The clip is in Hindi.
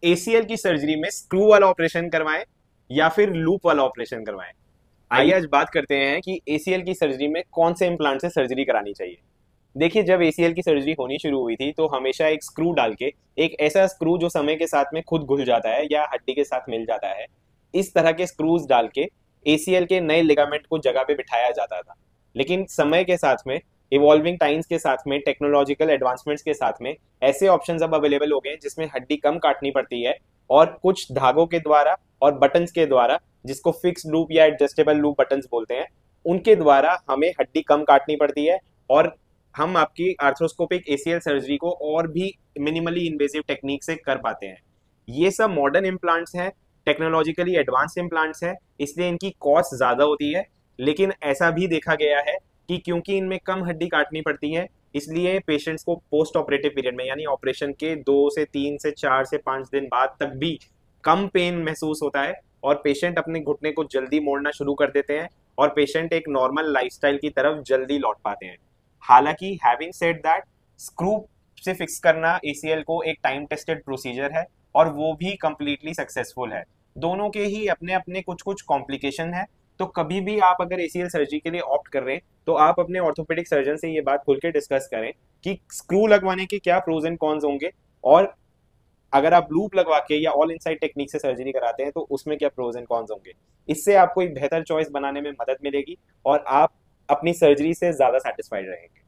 एसीएल की सर्जरी में स्क्रू वाला ऑपरेशन करवाएं या फिर लूप वाला ऑपरेशन करवाएं। आइए आज बात करते हैं कि एसीएल की सर्जरी में कौन से इम्प्लांट से सर्जरी करानी चाहिए। देखिए, जब एसीएल की सर्जरी होनी शुरू हुई थी तो हमेशा एक स्क्रू डाल के, एक ऐसा स्क्रू जो समय के साथ में खुद घुल जाता है या हड्डी के साथ मिल जाता है, इस तरह के स्क्रूज डाल के एसीएल के नए लिगामेंट को जगह पे बिठाया जाता था। लेकिन समय के साथ में, इवॉल्विंग टाइम्स के साथ में, टेक्नोलॉजिकल एडवांसमेंट्स के साथ में ऐसे ऑप्शंस अब अवेलेबल हो गए हैं जिसमें हड्डी कम काटनी पड़ती है और कुछ धागों के द्वारा और बटन्स के द्वारा, जिसको फिक्स लूप या एडजस्टेबल लूप बटन्स बोलते हैं, उनके द्वारा हमें हड्डी कम काटनी पड़ती है और हम आपकी आर्थ्रोस्कोपिक एसीएल सर्जरी को और भी मिनिमली इन्वेजिव टेक्निक से कर पाते हैं। ये सब मॉडर्न इम्प्लांट्स हैं, टेक्नोलॉजिकली एडवांस इम्प्लांट्स हैं, इसलिए इनकी कॉस्ट ज़्यादा होती है। लेकिन ऐसा भी देखा गया है कि क्योंकि इनमें कम हड्डी काटनी पड़ती है, इसलिए पेशेंट्स को पोस्ट ऑपरेटिव पीरियड में, यानी ऑपरेशन के 2 से 3 से 4 से 5 दिन बाद तक भी कम पेन महसूस होता है और पेशेंट अपने घुटने को जल्दी मोड़ना शुरू कर देते हैं और पेशेंट एक नॉर्मल लाइफस्टाइल की तरफ जल्दी लौट पाते हैं। हालांकि हैविंग सेड दैट, स्क्रू से फिक्स करना एसीएल को एक टाइम टेस्टेड प्रोसीजर है और वो भी कंप्लीटली सक्सेसफुल है। दोनों के ही अपने अपने कुछ कुछ कॉम्प्लिकेशन है। तो कभी भी आप अगर एसीएल सर्जरी के लिए ऑप्ट कर रहे हैं तो आप अपने ऑर्थोपेडिक सर्जन से ये बात खुल के डिस्कस करें कि स्क्रू लगवाने के क्या प्रोज एंड कॉन्स होंगे, और अगर आप लूप लगवा के या ऑल इनसाइड टेक्निक से सर्जरी कराते हैं तो उसमें क्या प्रोज एंड कॉन्स होंगे। इससे आपको एक बेहतर चॉइस बनाने में मदद मिलेगी और आप अपनी सर्जरी से ज्यादा सेटिस्फाइड रहेंगे।